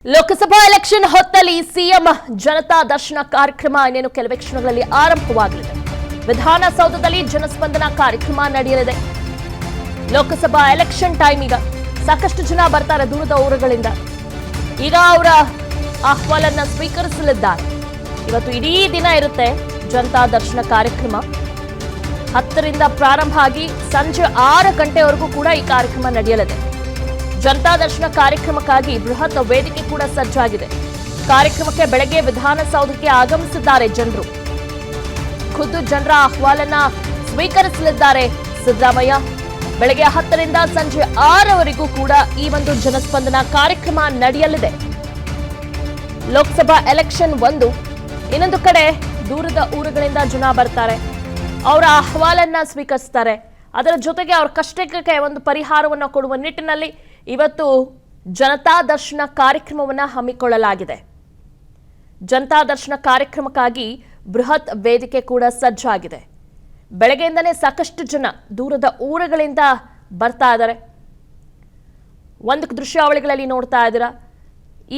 Lok Sabha election ಹೊತ್ತಲ್ಲಿ CM Janata ದರ್ಶನ ಕಾರ್ಯಕ್ರಮ ಇನ್ನೇನು ಕೆಲವೇ ಕ್ಷಣಗಳಲ್ಲಿ ಆರಂಭವಾಗಲಿದೆ. ವಿಧಾನಸೌಧದಲ್ಲಿ ಜನಸ್ಪಂದನ ಕಾರ್ಯಕ್ರಮ ನಡೆಯಲಿದೆ. ಲೋಕಸಭಾ ಎಲೆಕ್ಷನ್ ಟೈಮ್ ಈಗ ಸಾಕಷ್ಟು ಜನ ಬರ್ತಾರೆ ದೂರದ ಊರುಗಳಿಂದ. ಈಗ ಅವರ ಆಹ್ವಾನನ್ನ ಸ್ವೀಕರಿಸಲಿದ್ದಾರೆ. ಇವತ್ತು ಇಡೀ ದಿನ ಇರುತ್ತೆ ಜನತಾ ದರ್ಶನ ಕಾರ್ಯಕ್ರಮ. 10ರಿಂದ ಪ್ರಾರಂಭ ಆಗಿ ಸಂಜೆ 6 ಗಂಟೆವರೆಗೂ ಕೂಡ ಈ ಕಾರ್ಯಕ್ರಮ ನಡೆಯಲಿದೆ. ಜನತಾ ದರ್ಶನ ಕಾರ್ಯಕ್ರಮಕ್ಕಾಗಿ ಬೃಹತ್ ವೇದಿಕೆ ಕೂಡ ಸಜ್ಜಾಗಿದೆ. ಕಾರ್ಯಕ್ರಮಕ್ಕೆ ಬೆಳಗ್ಗೆ ವಿಧಾನಸೌಧಕ್ಕೆ ಆಗಮಿಸಿದ್ದಾರೆ ಜನರು. ಖುದ್ದು ಜನರ ಆಹ್ವಾನನ ಸ್ವೀಕರಿಸಲಿದ್ದಾರೆ ಸಿದ್ದರಾಮಯ್ಯ. ಬೆಳಗ್ಗೆ 10ರಿಂದ ಸಂಜೆ 6ವರೆಗೂ ಕೂಡ ಈ ಒಂದು ಜನಸ್ಪಂದನ ಕಾರ್ಯಕ್ರಮ ನಡೆಯಲಿದೆ. ಲೋಕಸಭಾ ಎಲೆಕ್ಷನ್ ಇನ್ನೊಂದು ಕಡೆ ದೂರದ ಊರುಗಳಿಂದ ಜನ ಬರ್ತಾರೆ, ಅವರ ಅಹವಾಲನ್ನ ಸ್ವೀಕರಿಸ್ತಾರೆ. ಅದರ ಜೊತೆಗೆ ಅವರ ಕಷ್ಟಕ್ಕೆ ಒಂದು ಪರಿಹಾರವನ್ನು ಕೊಡುವ ನಿಟ್ಟಿನಲ್ಲಿ ಇವತ್ತು ಜನತಾ ದರ್ಶನ ಕಾರ್ಯಕ್ರಮವನ್ನು ಹಮ್ಮಿಕೊಳ್ಳಲಾಗಿದೆ. ಜನತಾ ದರ್ಶನ ಕಾರ್ಯಕ್ರಮಕ್ಕಾಗಿ ಬೃಹತ್ ವೇದಿಕೆ ಕೂಡ ಸಜ್ಜಾಗಿದೆ. ಬೆಳಗ್ಗೆಯಿಂದಲೇ ಸಾಕಷ್ಟು ಜನ ದೂರದ ಊರುಗಳಿಂದ ಬರ್ತಾ ಇದ್ದಾರೆ. ಒಂದು ದೃಶ್ಯಾವಳಿಗಳಲ್ಲಿ ನೋಡ್ತಾ ಇದ್ದೀರಾ.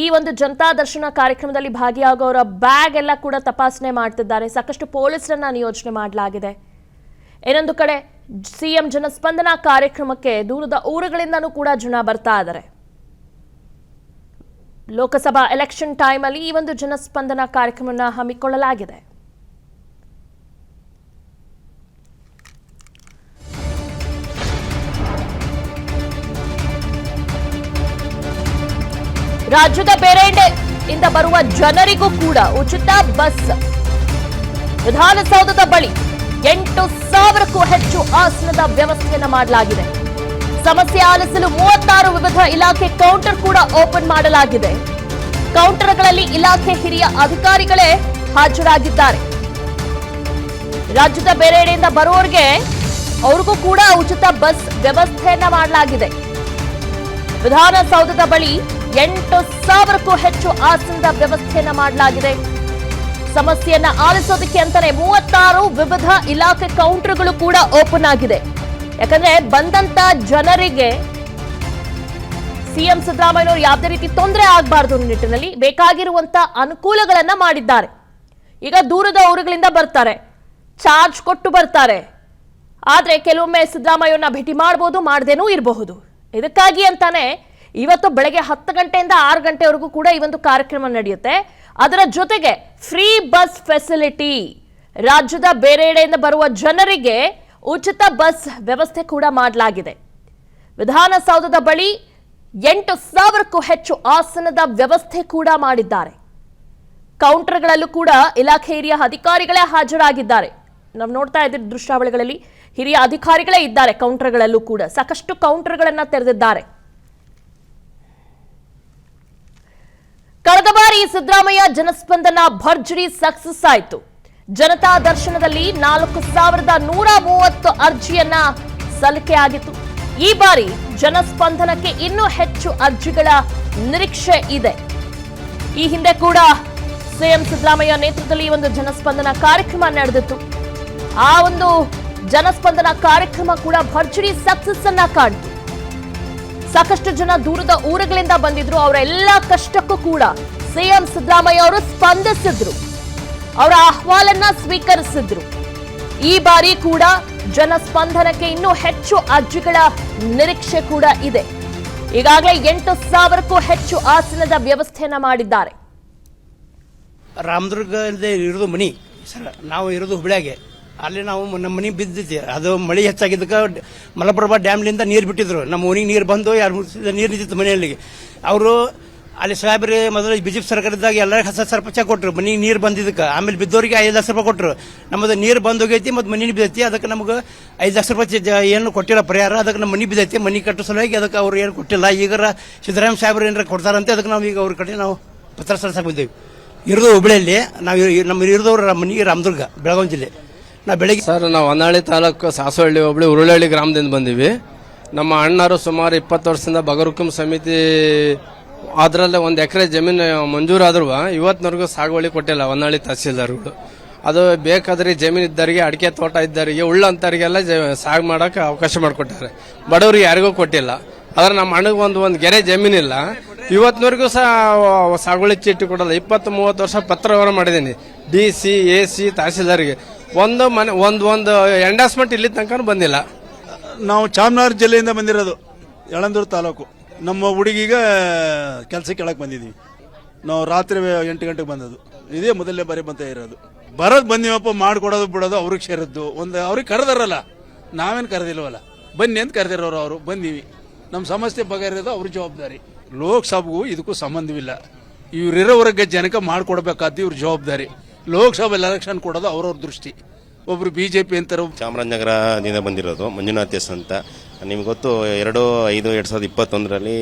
ಈ ಒಂದು ಜನತಾ ದರ್ಶನ ಕಾರ್ಯಕ್ರಮದಲ್ಲಿ ಭಾಗಿಯಾಗುವವರ ಬ್ಯಾಗ್ ಎಲ್ಲ ಕೂಡ ತಪಾಸಣೆ ಮಾಡ್ತಿದ್ದಾರೆ. ಸಾಕಷ್ಟು ಪೊಲೀಸರನ್ನ ನಿಯೋಜನೆ ಮಾಡಲಾಗಿದೆ. ಇನ್ನೊಂದು ಕಡೆ ಸಿಎಂ ಜನಸ್ಪಂದನ ಕಾರ್ಯಕ್ರಮಕ್ಕೆ ದೂರದ ಊರುಗಳಿಂದನೂ ಕೂಡ ಜನ ಬರ್ತಾ ಇದ್ದಾರೆ. ಲೋಕಸಭಾ ಎಲೆಕ್ಷನ್ ಟೈಮ್ ಅಲ್ಲಿ ಈ ಒಂದು ಜನಸ್ಪಂದನ ಕಾರ್ಯಕ್ರಮವನ್ನು ಹಮ್ಮಿಕೊಳ್ಳಲಾಗಿದೆ. ರಾಜ್ಯದ ಬೇರೆಡೆಯಿಂದ ಬರುವ ಜನರಿಗೂ ಕೂಡ ಉಚಿತ ಬಸ್. ವಿಧಾನಸೌಧದ ಬಳಿ 8,000ಕ್ಕೂ ಹೆಚ್ಚು ಆಸನದ ವ್ಯವಸ್ಥೆಯನ್ನು ಮಾಡಲಾಗಿದೆ. ಸಮಸ್ಯೆ ಆಲಿಸಲು 36 ವಿವಿಧ ಇಲಾಖೆ ಕೌಂಟರ್ ಕೂಡ ಓಪನ್ ಮಾಡಲಾಗಿದೆ. ಕೌಂಟರ್ಗಳಲ್ಲಿ ಇಲಾಖೆ ಹಿರಿಯ ಅಧಿಕಾರಿಗಳೇ ಹಾಜರಾಗಿದ್ದಾರೆ. ರಾಜ್ಯದ ಬೇರೆಡೆಯಿಂದ ಬರುವವರಿಗೆ ಅವ್ರಿಗೂ ಕೂಡ ಉಚಿತ ಬಸ್ ವ್ಯವಸ್ಥೆಯನ್ನ ಮಾಡಲಾಗಿದೆ. ವಿಧಾನಸೌಧದ ಬಳಿ 8,000ಕ್ಕೂ ಹೆಚ್ಚು ಆಸನದ ವ್ಯವಸ್ಥೆಯನ್ನ ಮಾಡಲಾಗಿದೆ. ಸಮಸ್ಯೆಯನ್ನ ಆಲಿಸೋದಕ್ಕೆ ಅಂತಾನೆ 36 ವಿವಿಧ ಇಲಾಖೆ ಕೌಂಟರ್ಗಳು ಕೂಡ ಓಪನ್ ಆಗಿದೆ. ಯಾಕಂದ್ರೆ ಬಂದಂತ ಜನರಿಗೆ ಸಿಎಂ ಸಿದ್ದರಾಮಯ್ಯನವರು ಯಾವುದೇ ರೀತಿ ತೊಂದರೆ ಆಗಬಾರದು ನಿಟ್ಟಿನಲ್ಲಿ ಬೇಕಾಗಿರುವಂತ ಅನುಕೂಲಗಳನ್ನ ಮಾಡಿದ್ದಾರೆ. ಈಗ ದೂರದ ಊರುಗಳಿಂದ ಬರ್ತಾರೆ, ಚಾರ್ಜ್ ಕೊಟ್ಟು ಬರ್ತಾರೆ. ಆದ್ರೆ ಕೆಲವೊಮ್ಮೆ ಸಿದ್ದರಾಮಯ್ಯನ ಭೇಟಿ ಮಾಡಬಹುದು, ಮಾಡದೇನೂ ಇರಬಹುದು. ಇದಕ್ಕಾಗಿ ಅಂತಾನೆ ಇವತ್ತು ಬೆಳಗ್ಗೆ 10 ಗಂಟೆಯಿಂದ 6 ಗಂಟೆವರೆಗೂ ಕೂಡ ಈ ಒಂದು ಕಾರ್ಯಕ್ರಮ ನಡೆಯುತ್ತೆ. ಅದರ ಜೊತೆಗೆ ಫ್ರೀ ಬಸ್ ಫೆಸಿಲಿಟಿ, ರಾಜ್ಯದ ಬೇರೆಡೆಯಿಂದ ಬರುವ ಜನರಿಗೆ ಉಚಿತ ಬಸ್ ವ್ಯವಸ್ಥೆ ಕೂಡ ಮಾಡಲಾಗಿದೆ. ವಿಧಾನಸೌಧದ ಬಳಿ 8,000ಕ್ಕೂ ಹೆಚ್ಚು ಆಸನದ ವ್ಯವಸ್ಥೆ ಕೂಡ ಮಾಡಿದ್ದಾರೆ. ಕೌಂಟರ್ಗಳಲ್ಲೂ ಕೂಡ ಇಲಾಖೆ ಹಿರಿಯ ಅಧಿಕಾರಿಗಳೇ ಹಾಜರಾಗಿದ್ದಾರೆ. ನಾವು ನೋಡ್ತಾ ಇದ್ದೀವಿ ದೃಶ್ಯಾವಳಿಗಳಲ್ಲಿ ಹಿರಿಯ ಅಧಿಕಾರಿಗಳೇ ಇದ್ದಾರೆ. ಕೌಂಟರ್ಗಳಲ್ಲೂ ಕೂಡ ಸಾಕಷ್ಟು ಕೌಂಟರ್ಗಳನ್ನ ತೆರೆದಿದ್ದಾರೆ. ಕಳೆದ ಬಾರಿ ಸಿದ್ದರಾಮಯ್ಯ ಜನಸ್ಪಂದನ ಭರ್ಜರಿ ಸಕ್ಸಸ್ ಆಯಿತು. ಜನತಾ ದರ್ಶನದಲ್ಲಿ 4,130 ಅರ್ಜಿಯನ್ನ ಸಲ್ಲಿಕೆಯಾಗಿತ್ತು. ಈ ಬಾರಿ ಜನಸ್ಪಂದನಕ್ಕೆ ಇನ್ನೂ ಹೆಚ್ಚು ಅರ್ಜಿಗಳ ನಿರೀಕ್ಷೆ ಇದೆ. ಈ ಹಿಂದೆ ಕೂಡ ಸಿಎಂ ಸಿದ್ದರಾಮಯ್ಯ ನೇತೃತ್ವದಲ್ಲಿ ಒಂದು ಜನಸ್ಪಂದನ ಕಾರ್ಯಕ್ರಮ ನಡೆದಿತ್ತು. ಆ ಒಂದು ಜನಸ್ಪಂದನ ಕಾರ್ಯಕ್ರಮ ಕೂಡ ಭರ್ಜರಿ ಸಕ್ಸಸ್ ಅನ್ನ ಕಾಣ್ತು. ಸಾಕಷ್ಟು ಜನ ದೂರದ ಊರುಗಳಿಂದ ಬಂದಿದ್ರು. ಅವರ ಎಲ್ಲ ಕಷ್ಟಕ್ಕೂ ಕೂಡ ಸಿಎಂ ಸಿದ್ದರಾಮಯ್ಯ ಅವರು ಸ್ಪಂದಿಸಿದ್ರು, ಅವರ ಅಹವಾಲನ್ನ ಸ್ವೀಕರಿಸಿದ್ರು. ಈ ಬಾರಿ ಕೂಡ ಜನಸ್ಪಂದನಕ್ಕೆ ಇನ್ನೂ ಹೆಚ್ಚು ಅರ್ಜಿಗಳ ನಿರೀಕ್ಷೆ ಕೂಡ ಇದೆ. ಈಗಾಗಲೇ 8,000ಕ್ಕೂ ಹೆಚ್ಚು ಆಸನದ ವ್ಯವಸ್ಥೆಯನ್ನ ಮಾಡಿದ್ದಾರೆ. ರಾಮದುರ್ಗದ ಇರೋದು ಮನಿ ಸರ್, ನಾವು ಇರೋದು ಹುಬ್ಳ್ಯಾಗೆ. ಅಲ್ಲಿ ನಾವು ನಮ್ಮ ಮನೆ ಬಿದ್ದೈತಿ. ಅದು ಮಳೆ ಹೆಚ್ಚಾಗಿದ್ದಕ್ಕೆ ಮಲಪ್ರಭಾ ಡ್ಯಾಮ್ಲಿಂದ ನೀರು ಬಿಟ್ಟಿದ್ರು. ನಮ್ಮ ಮನೆಗೆ ನೀರು ಬಂದು 2-3 ನೀರು ನಿಂತಿತ್ತು ಮನೆಯಲ್ಲಿ. ಅವರು ಅಲ್ಲಿ ಸಾಹೇಬ್ರಿ ಮೊದಲು ಬಿಜೆಪಿ ಸರ್ಕಾರದಾಗ ಎಲ್ಲರಿಗೂ 10,000 ರೂಪಾಯಿ ಕೊಟ್ಟರು ಮನೆಗೆ ನೀರು ಬಂದಿದ್ದಕ್ಕೆ. ಆಮೇಲೆ ಬಿದ್ದವರಿಗೆ 5 ಲಕ್ಷ ರೂಪಾಯಿ ಕೊಟ್ಟರು. ನಮ್ಮದು ನೀರು ಬಂದು ಹೋಗೈತಿ ಮತ್ತು ಮನೆ ಬಿದ್ದೈತಿ. ಅದಕ್ಕೆ ನಮಗೆ 5 ಲಕ್ಷ ರೂಪಾಯಿ ಏನು ಕೊಟ್ಟಿಲ್ಲ ಪರಿಹಾರ. ಅದಕ್ಕೆ ನಮ್ಮ ಮನೆ ಬಿದ್ದೈತಿ. ಮನೆ ಕಟ್ಟೋ ಸಲುವಾಗಿ ಅದಕ್ಕೆ ಅವ್ರು ಏನು ಕೊಟ್ಟಿಲ್ಲ. ಈಗ ಸಿದ್ದರಾಮಯ್ಯ ಸಾಹೇಬ್ರು ಏನಾರ ಕೊಡ್ತಾರಂತೆ. ಅದಕ್ಕೆ ನಾವು ಈಗ ಅವ್ರ ಕಡೆ ನಾವು ಪತ್ರ ಸಲ್ಲಿಸಕ್ಕೆ ಬಂದೇವಿ. ಇರೋದು ಹುಬ್ಳಿಯಲ್ಲಿ. ನಾವು ನಮ್ಮ ಇರೋದವ್ರ ಮನೆ ರಾಮದುರ್ಗ, ಬೆಳಗಾವಿ ಜಿಲ್ಲೆ. ಬೆಳಗ್ಗೆ ಸರ್, ನಾವು ಹೊನ್ನಾಳಿ ತಾಲೂಕು ಸಾಸವಳ್ಳಿ ಹೋಬಳಿ ಉರುಳಹಳ್ಳಿ ಗ್ರಾಮದಿಂದ ಬಂದೀವಿ. ನಮ್ಮ ಅಣ್ಣರು ಸುಮಾರು 20 ವರ್ಷದಿಂದ ಬಗರುಕುಂ ಸಮಿತಿ ಅದರಲ್ಲೇ 1 ಎಕರೆ ಜಮೀನು ಮಂಜೂರಾದ್ರೂ ಇವತ್ತಿನವರೆಗೂ ಸಾಗುವಳಿ ಕೊಟ್ಟಿಲ್ಲ ಹೊನ್ನಾಳಿ ತಹಸೀಲ್ದಾರ್ಗಳು. ಅದು ಬೇಕಾದ್ರೆ ಜಮೀನು ಇದ್ದವರಿಗೆ, ಅಡಿಕೆ ತೋಟ ಇದ್ದವರಿಗೆ, ಉಳ್ಳಂತವರಿಗೆಲ್ಲ ಸಾగు ಮಾಡೋಕೆ ಅವಕಾಶ ಮಾಡಿಕೊಟ್ಟಾರೆ. ಬಡವರಿಗೆ ಯಾರಿಗೂ ಕೊಟ್ಟಿಲ್ಲ. ಆದ್ರೆ ನಮ್ಮ ಅಣ್ಣಗೆ ಒಂದು ಗೆರೆ ಜಮೀನಿಲ್ಲ. ಇವತ್ತಿನವರೆಗೂ ಸಹ ಸಾಗುವಳಿ ಚೀಟಿ ಕೊಡಲ್ಲ. 20-30 ವರ್ಷ ಪತ್ರ ವ್ಯವಹಾರ ಮಾಡಿದ್ದೀನಿ DC, AC, ತಹಸೀಲ್ದಾರ್ಗೆ. ಒಂದು ಮನೆ ಒಂದು ಎಂಡಾಸ್ಮೆಂಟ್ ಇಲ್ಲಿ ತನಕ ಬಂದಿಲ್ಲ. ನಾವು ಚಾಮರಾಜ ಜಿಲ್ಲೆಯಿಂದ ಬಂದಿರೋದು, ಯಳಂದೂರು ತಾಲೂಕು. ನಮ್ಮ ಹುಡುಗಿಗೆ ಕೆಲಸಕ್ಕೆ ಕೆಳಗೆ ಬಂದಿದ್ದೀವಿ. ನಾವು ರಾತ್ರಿ 8 ಗಂಟೆಗೆ ಬಂದದ್ದು, ಇದೇ ಮೊದಲನೇ ಬಾರಿ ಬಂತ ಇರೋದು. ಬರೋದು ಬಂದಿವಪ್ಪ, ಮಾಡ್ಕೊಡೋದು ಬಿಡೋದು ಅವ್ರಿಗೆ ಸೇರಿದ್ದು. ಅವ್ರಿಗೆ ಕರೆದಾರಲ್ಲ, ನಾವೇನು ಕರೆದಿಲ್ವಲ್ಲ, ಬನ್ನಿ ಅಂತ ಕರೆದಿರೋರು ಅವರು. ಬಂದೀವಿ, ನಮ್ಮ ಸಮಸ್ಯೆ ಬಗೆಹರಿಯೋದು ಅವ್ರ ಜವಾಬ್ದಾರಿ. ಲೋಕಸಭೆಗೂ ಇದಕ್ಕೂ ಸಂಬಂಧವಿಲ್ಲ. ಇವರಿರೋವರೆಗೆ ಜನಕ್ಕೆ ಮಾಡಿಕೊಡ್ಬೇಕಾದ್ದು ಇವ್ರ ಜವಾಬ್ದಾರಿ. ಲೋಕಸಭೆ ಎಲೆಕ್ಷನ್ ಕೊಡೋದು ಅವ್ರವ್ರ ದೃಷ್ಟಿ. ಒಬ್ರು BJP ಅಂತಾರೆ. ಚಾಮರಾಜನಗರದಿಂದ ಬಂದಿರೋದು ಮಂಜುನಾಥ್ ಎಸ್ ಅಂತ. ನಿಮ್ಗೆ ಗೊತ್ತು, 2/5/2021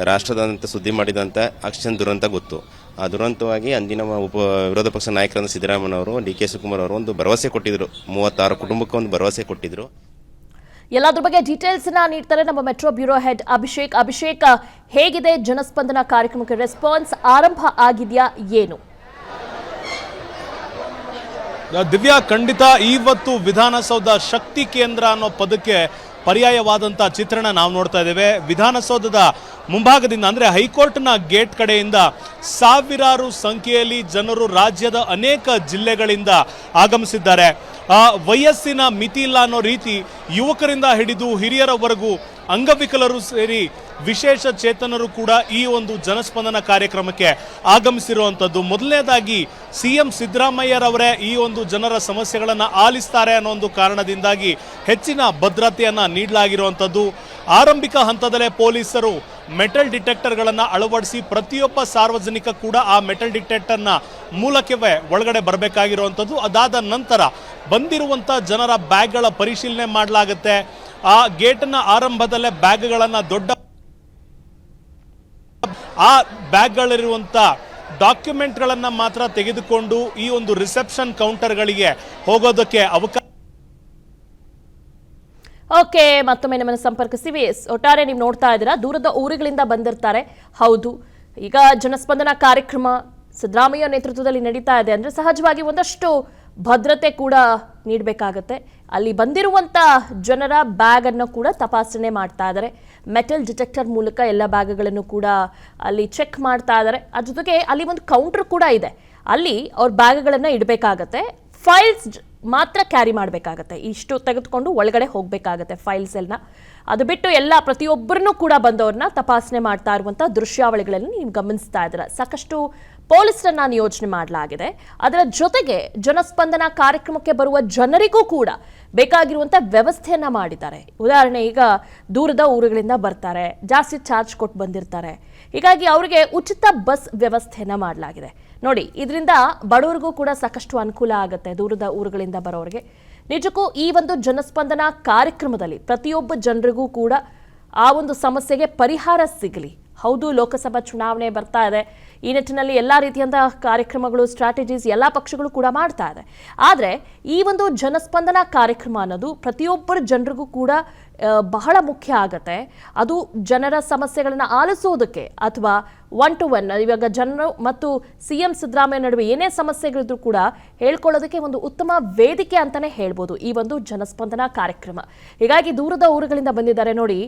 ರಾಷ್ಟ್ರದಂತ ಸುದ್ದಿ ಮಾಡಿದಂಥ ಆಕ್ಷನ್ ದುರಂತ ಗೊತ್ತು. ಆ ದುರಂತವಾಗಿ ಅಂದಿನ ವಿರೋಧ ಪಕ್ಷ ನಾಯಕರಾದ ಸಿದ್ದರಾಮಯ್ಯನವರು, DK ಶಿವಕುಮಾರ್ ಅವರು ಒಂದು ಭರವಸೆ ಕೊಟ್ಟಿದ್ರು. 36 ಕುಟುಂಬಕ್ಕೆ ಒಂದು ಭರವಸೆ ಕೊಟ್ಟಿದ್ರು. ಎಲ್ಲದ್ರ ಬಗ್ಗೆ ಡೀಟೇಲ್ಸ್ ನೀಡ್ತಾರೆ ನಮ್ಮ ಮೆಟ್ರೋ ಬ್ಯೂರೋ ಹೆಡ್ ಅಭಿಷೇಕ್, ಹೇಗಿದೆ ಜನಸ್ಪಂದನ ಕಾರ್ಯಕ್ರಮಕ್ಕೆ ರೆಸ್ಪಾನ್ಸ್? ಆರಂಭ ಆಗಿದೆಯಾ ಏನು? ದಿವ್ಯಾ, ಖಂಡಿತ ಇವತ್ತು ವಿಧಾನಸೌಧ ಶಕ್ತಿ ಕೇಂದ್ರ ಅನ್ನೋ ಪದಕ್ಕೆ ಪರ್ಯಾಯವಾದಂತಹ ಚಿತ್ರಣ ನಾವು ನೋಡ್ತಾ ಇದ್ದೇವೆ. ವಿಧಾನಸೌಧದ ಮುಂಭಾಗದಿಂದ ಅಂದ್ರೆ ಹೈಕೋರ್ಟ್ನ ಗೇಟ್ ಕಡೆಯಿಂದ ಸಾವಿರಾರು ಸಂಖ್ಯೆಯಲ್ಲಿ ಜನರು ರಾಜ್ಯದ ಅನೇಕ ಜಿಲ್ಲೆಗಳಿಂದ ಆಗಮಿಸಿದ್ದಾರೆ. ವಯಸ್ಸಿನ ಮಿತಿ ಇಲ್ಲ ಅನ್ನೋ ರೀತಿ ಯುವಕರಿಂದ ಹಿಡಿದು ಹಿರಿಯರವರೆಗೂ ಅಂಗವಿಕಲರು ಸೇರಿ ವಿಶೇಷ ಚೇತನರು ಕೂಡ ಈ ಒಂದು ಜನಸ್ಪಂದನ ಕಾರ್ಯಕ್ರಮಕ್ಕೆ ಆಗಮಿಸಿರುವಂಥದ್ದು. ಮೊದಲನೇದಾಗಿ CM ಸಿದ್ದರಾಮಯ್ಯರವರೇ ಈ ಒಂದು ಜನರ ಸಮಸ್ಯೆಗಳನ್ನು ಆಲಿಸ್ತಾರೆ ಅನ್ನೋ ಒಂದು ಕಾರಣದಿಂದಾಗಿ ಹೆಚ್ಚಿನ ಭದ್ರತೆಯನ್ನ ನೀಡಲಾಗಿರುವಂಥದ್ದು. ಆರಂಭಿಕ ಹಂತದಲ್ಲೇ ಪೊಲೀಸರು ಮೆಟಲ್ ಡಿಟೆಕ್ಟರ್ಗಳನ್ನು ಅಳವಡಿಸಿ ಪ್ರತಿಯೊಬ್ಬ ಸಾರ್ವಜನಿಕ ಕೂಡ ಆ ಮೆಟಲ್ ಡಿಟೆಕ್ಟರ್ನ ಮೂಲಕವೇ ಒಳಗಡೆ ಬರಬೇಕಾಗಿರುವಂಥದ್ದು. ಅದಾದ ನಂತರ ಬಂದಿರುವಂಥ ಜನರ ಬ್ಯಾಗ್ಗಳ ಪರಿಶೀಲನೆ ಮಾಡಲಾಗುತ್ತೆ. ಆ ಗೇಟ್ನ ಆರಂಭದಲ್ಲೇ ಬ್ಯಾಗ್ಗಳನ್ನು ಆ ಬ್ಯಾಗ್ಗಳಿರುವಂಥ ಡಾಕ್ಯುಮೆಂಟ್ಗಳನ್ನು ಮಾತ್ರ ತೆಗೆದುಕೊಂಡು ಈ ಒಂದು ರಿಸೆಪ್ಷನ್ ಕೌಂಟರ್ಗಳಿಗೆ ಹೋಗೋದಕ್ಕೆ ಅವಕಾಶ. ಓಕೆ, ಮತ್ತೊಮ್ಮೆ ನಮ್ಮನ್ನು ಸಂಪರ್ಕಿಸಿ. ಒಟ್ಟಾರೆ ನೀವು ನೋಡ್ತಾ ಇದ್ದೀರಾ, ದೂರದ ಊರುಗಳಿಂದ ಬಂದಿರ್ತಾರೆ. ಹೌದು, ಈಗ ಜನಸ್ಪಂದನ ಕಾರ್ಯಕ್ರಮ ಸಿದ್ದರಾಮಯ್ಯ ನೇತೃತ್ವದಲ್ಲಿ ನಡೀತಾ ಇದೆ ಅಂದ್ರೆ ಸಹಜವಾಗಿ ಒಂದಷ್ಟು ಭದ್ರತೆ ಕೂಡ ನೀಡಬೇಕಾಗತ್ತೆ. ಅಲ್ಲಿ ಬಂದಿರುವಂತ ಜನರ ಬ್ಯಾಗ್ ಅನ್ನು ಕೂಡ ತಪಾಸಣೆ ಮಾಡ್ತಾ ಇದ್ದಾರೆ. ಮೆಟಲ್ ಡಿಟೆಕ್ಟರ್ ಮೂಲಕ ಎಲ್ಲ ಬ್ಯಾಗ್ಗಳನ್ನು ಕೂಡ ಅಲ್ಲಿ ಚೆಕ್ ಮಾಡ್ತಾ ಇದ್ದಾರೆ. ಅದ್ರ ಜೊತೆಗೆ ಅಲ್ಲಿ ಒಂದು ಕೌಂಟರ್ ಕೂಡ ಇದೆ, ಅಲ್ಲಿ ಅವ್ರ ಬ್ಯಾಗ್ಗಳನ್ನು ಇಡಬೇಕಾಗತ್ತೆ. ಫೈಲ್ಸ್ ಮಾತ್ರ ಕ್ಯಾರಿ ಮಾಡಬೇಕಾಗತ್ತೆ, ಇಷ್ಟು ತೆಗೆದುಕೊಂಡು ಒಳಗಡೆ ಹೋಗಬೇಕಾಗತ್ತೆ ಫೈಲ್ಸ್ ಎಲ್ಲ. ಅದು ಬಿಟ್ಟು ಎಲ್ಲ ಪ್ರತಿಯೊಬ್ಬರನ್ನು ಕೂಡ ಬಂದವ್ರನ್ನ ತಪಾಸಣೆ ಮಾಡ್ತಾ ಇರುವಂಥ ದೃಶ್ಯಾವಳಿಗಳನ್ನು ನೀವು ಗಮನಿಸ್ತಾ ಇದ್ದೀರಾ. ಸಾಕಷ್ಟು ಪೊಲೀಸರನ್ನ ನಿಯೋಜನೆ ಮಾಡಲಾಗಿದೆ. ಅದರ ಜೊತೆಗೆ ಜನಸ್ಪಂದನ ಕಾರ್ಯಕ್ರಮಕ್ಕೆ ಬರುವ ಜನರಿಗೂ ಕೂಡ ಬೇಕಾಗಿರುವಂಥ ವ್ಯವಸ್ಥೆಯನ್ನ ಮಾಡಿದ್ದಾರೆ. ಉದಾಹರಣೆ, ಈಗ ದೂರದ ಊರುಗಳಿಂದ ಬರ್ತಾರೆ, ಜಾಸ್ತಿ ಚಾರ್ಜ್ ಕೊಟ್ಟು ಬಂದಿರ್ತಾರೆ, ಹೀಗಾಗಿ ಅವರಿಗೆ ಉಚಿತ ಬಸ್ ವ್ಯವಸ್ಥೆಯನ್ನ ಮಾಡಲಾಗಿದೆ. ನೋಡಿ, ಇದರಿಂದ ಬಡವರಿಗೂ ಕೂಡ ಸಾಕಷ್ಟು ಅನುಕೂಲ ಆಗುತ್ತೆ. ದೂರದ ಊರುಗಳಿಂದ ಬರೋರಿಗೆ ನಿಜಕ್ಕೂ ಈ ಒಂದು ಜನಸ್ಪಂದನ ಕಾರ್ಯಕ್ರಮದಲ್ಲಿ ಪ್ರತಿಯೊಬ್ಬ ಜನರಿಗೂ ಕೂಡ ಆ ಒಂದು ಸಮಸ್ಯೆಗೆ ಪರಿಹಾರ ಸಿಗಲಿ. ಹೌದು, ಲೋಕಸಭಾ ಚುನಾವಣೆ ಬರ್ತಾ ಇದೆ. ಈ ನಿಟ್ಟಿನಲ್ಲಿ ಎಲ್ಲ ರೀತಿಯಂತಹ ಕಾರ್ಯಕ್ರಮಗಳು, ಸ್ಟ್ರಾಟಜೀಸ್ ಎಲ್ಲ ಪಕ್ಷಗಳು ಕೂಡ ಮಾಡ್ತಾ ಇದೆ. ಆದರೆ ಈ ಒಂದು ಜನಸ್ಪಂದನ ಕಾರ್ಯಕ್ರಮ ಅನ್ನೋದು ಪ್ರತಿಯೊಬ್ಬರ ಜನರಿಗೂ ಕೂಡ ಬಹಳ ಮುಖ್ಯ ಆಗತ್ತೆ. ಅದು ಜನರ ಸಮಸ್ಯೆಗಳನ್ನು ಆಲಿಸೋದಕ್ಕೆ ಅಥವಾ 1-to-1 ಇವಾಗ ಜನರು ಮತ್ತು CM ಸಿದ್ದರಾಮಯ್ಯ ನಡುವೆ ಏನೇ ಸಮಸ್ಯೆಗಳಿದ್ರು ಕೂಡ ಹೇಳ್ಕೊಳ್ಳೋದಕ್ಕೆ ಒಂದು ಉತ್ತಮ ವೇದಿಕೆ ಅಂತಾನೆ ಹೇಳ್ಬೋದು ಈ ಒಂದು ಜನಸ್ಪಂದನ ಕಾರ್ಯಕ್ರಮ. ಹೀಗಾಗಿ ದೂರದ ಊರುಗಳಿಂದ ಬಂದಿದ್ದಾರೆ. ನೋಡಿ,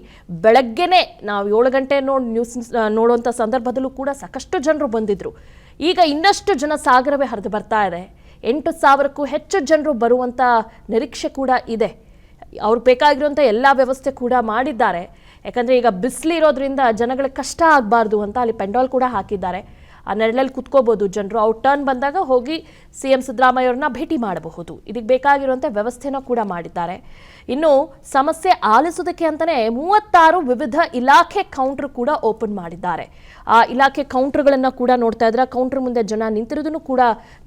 ಬೆಳಗ್ಗೆನೆ ನಾವು 7 ಗಂಟೆ ನ್ಯೂಸ್ ನೋಡುವಂಥ ಸಂದರ್ಭದಲ್ಲೂ ಕೂಡ ಸಾಕಷ್ಟು ಜನರು ಬಂದಿದ್ರು. ಈಗ ಇನ್ನಷ್ಟು ಜನ ಸಾಗರವೇ ಹರಿದು ಬರ್ತಾ ಇದೆ. 8,000ಕ್ಕೂ ಹೆಚ್ಚು ಜನರು ಬರುವಂಥ ನಿರೀಕ್ಷೆ ಕೂಡ ಇದೆ. ಅವ್ರಿಗೆ ಬೇಕಾಗಿರುವಂಥ ಎಲ್ಲ ವ್ಯವಸ್ಥೆ ಕೂಡ ಮಾಡಿದ್ದಾರೆ. ಯಾಕಂದರೆ ಈಗ ಬಿಸಿಲಿರೋದ್ರಿಂದ ಜನಗಳಿಗೆ ಕಷ್ಟ ಆಗಬಾರ್ದು ಅಂತ ಅಲ್ಲಿ ಪೆಂಡಾಲ್ ಕೂಡ ಹಾಕಿದ್ದಾರೆ. ಆ ನೆರಳಲ್ಲಿ ಕುತ್ಕೋಬಹುದು ಜನರು. ಅವ್ರ ಟರ್ನ್ ಬಂದಾಗ ಹೋಗಿ CM ಸಿದ್ದರಾಮಯ್ಯ ಅವ್ರನ್ನ ಭೇಟಿ ಮಾಡಬಹುದು. ಇದಕ್ಕೆ ಬೇಕಾಗಿರುವಂಥ ವ್ಯವಸ್ಥೆನ ಕೂಡ ಮಾಡಿದ್ದಾರೆ. ಇನ್ನು ಸಮಸ್ಯೆ ಆಲಿಸೋದಕ್ಕೆ ಅಂತಲೇ 36 ವಿವಿಧ ಇಲಾಖೆ ಕೌಂಟರ್ ಕೂಡ ಓಪನ್ ಮಾಡಿದ್ದಾರೆ. ಆ ಇಲಾಖೆ ಕೌಂಟರ್ಗಳನ್ನು ಕೂಡ ನೋಡ್ತಾ ಇದ್ದೀರಾ. ಕೌಂಟರ್ ಮುಂದೆ ಜನ ನಿಂತಿರೋದನ್ನು ಕೂಡ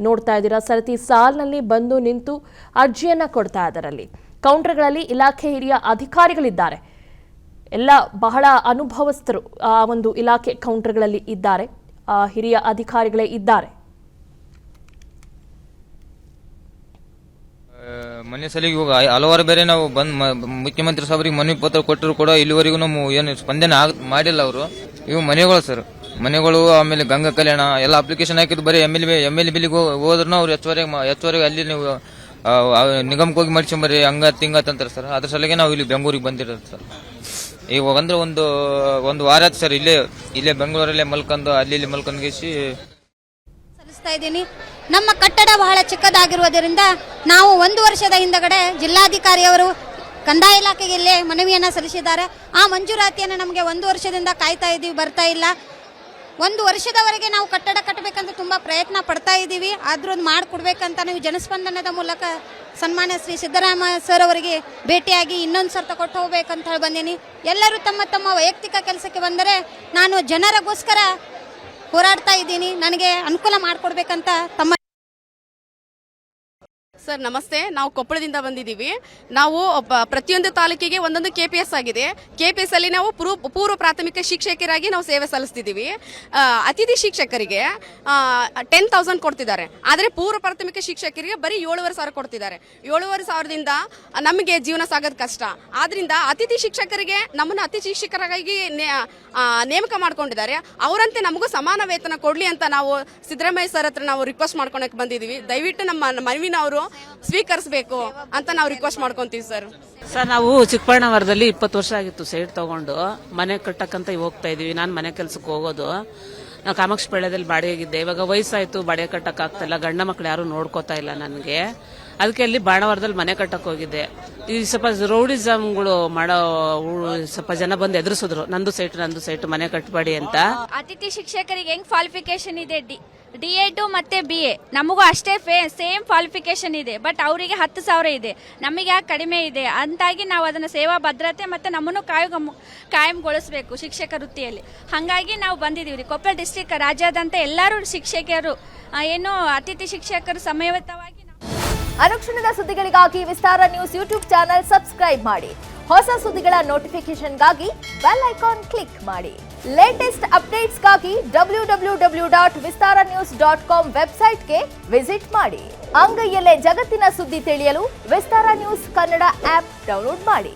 ನೋಡ್ತಾ ಇದ್ದೀರಾ. ಸರತಿ ಸಾಲಿನಲ್ಲಿ ಬಂದು ನಿಂತು ಅರ್ಜಿಯನ್ನು ಕೊಡ್ತಾ ಇದ್ದಾರೆ. ಅಲ್ಲಿ ಕೌಂಟರ್ಗಳಲ್ಲಿ ಇಲಾಖೆ ಹಿರಿಯ ಅಧಿಕಾರಿಗಳಿದ್ದಾರೆ. ಎಲ್ಲ ಬಹಳ ಅನುಭವಸ್ಥರು ಆ ಒಂದು ಇಲಾಖೆ ಕೌಂಟರ್ಗಳಲ್ಲಿ ಇದ್ದಾರೆ. ಹಿರಿಯ ಅಧಿಕಾರಿಗಳೇ ಇದ್ದಾರೆ. ಮನೆ ಸಲಿಗೆ ಇವಾಗ ಹಲವಾರು ಬೇರೆ ನಾವು ಮುಖ್ಯಮಂತ್ರಿ ಸಾಹೇಬರಿಗೆ ಮನವಿ ಪತ್ರ ಕೊಟ್ಟರು ಕೂಡ ಇಲ್ಲಿವರೆಗೂ ನಾವು ಏನು ಸ್ಪಂದನೆ ಮಾಡಿಲ್ಲ ಅವರು. ಇವು ಮನೆಗಳು ಸರ್, ಮನೆಗಳು, ಆಮೇಲೆ ಗಂಗಾ ಕಲ್ಯಾಣ ಎಲ್ಲ ಅಪ್ಲಿಕೇಶನ್ ಹಾಕಿದ್ದು ಬರೀ ಎಮ್ ಎಲ್ ಬಿಲಿಗೆ ಹೋದ್ರೂ ಅವ್ರು ಹೆಚ್ಚುವರೆಗೆ ಅಲ್ಲಿ ನೀವು ನಿಗಮಕ್ಕೆ ಹೋಗಿ ಮಾಡ್ಸ್ಕೊಂಬರ್ರಿ ಹಂಗತ್ ಹಿಂಗತ್ ಅಂತಾರೆ ಸರ್. ಅದ್ರ ಸಲಗೆ ನಾವು ಇಲ್ಲಿ ಬೆಂಗಳೂರಿಗೆ ಬಂದಿರೋದು ಸರ್. ಇವಾಗ ಅಂದ್ರೆ ಒಂದು ವಾರ ಆಯ್ತು ಸರ್, ಇಲ್ಲೇ ಬೆಂಗಳೂರಲ್ಲೇ ಮಲ್ಕೊಂಡು ಅಲ್ಲಿ ಮಲ್ಕೊಂಡ್ಗೇಸಿ ಸಲ್ಲಿಸ್ತಾ ಇದ್ದೀನಿ. ನಮ್ಮ ಕಟ್ಟಡ ಬಹಳ ಚಿಕ್ಕದಾಗಿರುವುದರಿಂದ ನಾವು 1 ವರ್ಷದ ಹಿಂದಗಡೆ ಜಿಲ್ಲಾಧಿಕಾರಿಯವರು ಕಂದಾಯ ಇಲಾಖೆಗೆ ಇಲ್ಲೇ ಮನವಿಯನ್ನು ಸಲ್ಲಿಸಿದ್ದಾರೆ. ಆ ಮಂಜೂರಾತಿಯನ್ನು ನಮಗೆ 1 ವರ್ಷದಿಂದ ಕಾಯ್ತಾ ಇದ್ದೀವಿ, ಬರ್ತಾ ಇಲ್ಲ. 1 ವರ್ಷದವರೆಗೆ ನಾವು ಕಟ್ಟಡ ಕಟ್ಟಬೇಕಂತ ತುಂಬ ಪ್ರಯತ್ನ ಪಡ್ತಾ ಇದ್ದೀವಿ. ಆದ್ರೂ ಒಂದು ಮಾಡಿಕೊಡ್ಬೇಕಂತ ನಾವು ಜನಸ್ಪಂದನದ ಮೂಲಕ ಸನ್ಮಾನ್ಯ ಶ್ರೀ ಸಿದ್ದರಾಮಯ್ಯ ಸರ್ ಅವರಿಗೆ ಭೇಟಿಯಾಗಿ ಇನ್ನೊಂದು ಸರ್ತ ಕೊಟ್ಟು ಹೋಗ್ಬೇಕಂತ ಹೇಳಿ ಬಂದೀನಿ. ಎಲ್ಲರೂ ತಮ್ಮ ತಮ್ಮ ವೈಯಕ್ತಿಕ ಕೆಲಸಕ್ಕೆ ಬಂದರೆ ನಾನು ಜನರಿಗೋಸ್ಕರ ಹೋರಾಡ್ತಾ ಇದ್ದೀನಿ. ನನಗೆ ಅನುಕೂಲ ಮಾಡಿಕೊಡ್ಬೇಕಂತ ತಮ್ಮ ಸರ್ ನಮಸ್ತೆ, ನಾವು ಕೊಪ್ಪಳದಿಂದ ಬಂದಿದ್ದೀವಿ. ನಾವು ಪ್ರತಿಯೊಂದು ತಾಲೂಕಿಗೆ ಒಂದೊಂದು KPS ಆಗಿದೆ. KPS ಅಲ್ಲಿ ನಾವು ಪೂರ್ವ ಪ್ರಾಥಮಿಕ ಶಿಕ್ಷಕರಾಗಿ ನಾವು ಸೇವೆ ಸಲ್ಲಿಸ್ತಿದ್ದೀವಿ. ಅತಿಥಿ ಶಿಕ್ಷಕರಿಗೆ 10,000 ಕೊಡ್ತಿದ್ದಾರೆ, ಆದರೆ ಪೂರ್ವ ಪ್ರಾಥಮಿಕ ಶಿಕ್ಷಕರಿಗೆ ಬರೀ 7,500 ಕೊಡ್ತಿದ್ದಾರೆ. 7,500ದಿಂದ ನಮಗೆ ಜೀವನ ಸಾಗೋದು ಕಷ್ಟ. ಆದ್ರಿಂದ ಅತಿಥಿ ಶಿಕ್ಷಕರಿಗೆ ನಮ್ಮನ್ನು ಅತಿಥಿ ಶಿಕ್ಷಕರಾಗಿ ನೇಮಕ ಮಾಡ್ಕೊಂಡಿದ್ದಾರೆ. ಅವರಂತೆ ನಮಗೂ ಸಮಾನ ವೇತನ ಕೊಡ್ಲಿ ಅಂತ ನಾವು ಸಿದ್ದರಾಮಯ್ಯ ಸರ್ ಹತ್ರ ನಾವು ರಿಕ್ವೆಸ್ಟ್ ಮಾಡ್ಕೊಳಕ್ ಬಂದಿದ್ದೀವಿ. ದಯವಿಟ್ಟು ನಮ್ಮ ಮನವಿನ ಅವರು ಸ್ವೀಕರಿಸಬೇಕು ಅಂತ ನಾವು ರಿಕ್ವೆಸ್ಟ್ ಮಾಡ್ಕೊಂತೀವಿ ಸರ್. ನಾವು ಚಿಕ್ಕಬಳ್ಳಾಪುರದಲ್ಲಿ 20 ವರ್ಷ ಆಗಿತ್ತು ಸೈಟ್ ತಗೊಂಡು ಮನೆ ಕಟ್ಟಕ್ಕಂತ ಹೋಗ್ತಾ ಇದೀವಿ. ನಾನು ಮನೆ ಕೆಲ್ಸಕ್ಕೆ ಹೋಗೋದು. ನಾವು ಕಾಮಾಕ್ಷಿ ಪಾಳ್ಯದಲ್ಲಿ ಬಾಡಿಗೆಗಿದ್ದೆ. ಇವಾಗ ವಯಸ್ಸಾಯ್ತು, ಬಾಡಿಗೆ ಕಟ್ಟಕ್ ಆಗ್ತಿಲ್ಲ. ಗಂಡ ಮಕ್ಳು ಯಾರು ನೋಡ್ಕೋತಾ ಇಲ್ಲ ನನಗೆ. ಅದಕ್ಕೆ ಅಲ್ಲಿ ಬಾಣವಾರದಲ್ಲಿ ಮನೆ ಕಟ್ಟಕ್ ಹೋಗಿದ್ದೆ. ಈ ಸ್ವಲ್ಪ ರೌಡಿಸಮ್ಗಳು ಮಾಡೋ ಸ್ವಲ್ಪ ಜನ ಬಂದು ಎದುರಿಸಿದ್ರು, ನಂದು ಸೈಟ್ ಮನೆ ಕಟ್ಟಬೇಡಿ ಅಂತ. ಅತಿಥಿ ಶಿಕ್ಷಕರಿಗೆ ಹೆಂಗ್ ಕ್ವಾಲಿಫಿಕೇಶನ್ ಇದೆ, D.Ed ಮತ್ತೆ BA ನಮಗೂ ಅಷ್ಟೇ ಸೇಮ್ ಕ್ವಾಲಿಫಿಕೇಶನ್ ಇದೆ. ಬಟ್ ಅವರಿಗೆ 10,000 ಇದೆ, ನಮಗೆ ಯಾಕೆ ಕಡಿಮೆ ಇದೆ ಅಂತಾಗಿ ನಾವು ಅದನ್ನು ಸೇವಾ ಭದ್ರತೆ ಮತ್ತೆ ನಮ್ಮನ್ನು ಕಾಯಂಗೊಳಿಸಬೇಕು ಶಿಕ್ಷಕ ವೃತ್ತಿಯಲ್ಲಿ. ಹಾಗಾಗಿ ನಾವು ಬಂದಿದ್ದೀವಿ. ಕೊಪ್ಪಳ ಡಿಸ್ಟ್ರಿಕ್ಟ್ ರಾಜ್ಯಾದ್ಯಂತ ಎಲ್ಲರೂ ಶಿಕ್ಷಕರು ಏನು ಅತಿಥಿ ಶಿಕ್ಷಕರು ಸಮಯಯುತವಾಗಿ ಅನುಕ್ಷಣದ ಸುದ್ದಿಗಳಿಗಾಗಿ ವಿಸ್ತಾರ ನ್ಯೂಸ್ ಯೂಟ್ಯೂಬ್ ಚಾನೆಲ್ ಸಬ್ಸ್ಕ್ರೈಬ್ ಮಾಡಿ. ಹೊಸ ಸುದ್ದಿಗಳ ನೋಟಿಫಿಕೇಶನ್ಗಾಗಿ ಬೆಲ್ ಐಕಾನ್ ಕ್ಲಿಕ್ ಮಾಡಿ. ಲೇಟೆಸ್ಟ್ ಅಪ್ಡೇಟ್ಸ್ಗಾಗಿ www.vistaranews.com ವೆಬ್ಸೈಟ್ಗೆ ವಿಸಿಟ್ ಮಾಡಿ. ಅಂಗೈಯಲ್ಲೇ ಜಗತ್ತಿನ ಸುದ್ದಿ ತಿಳಿಯಲು ವಿಸ್ತಾರ ನ್ಯೂಸ್ ಕನ್ನಡ ಆಪ್ ಡೌನ್ಲೋಡ್ ಮಾಡಿ.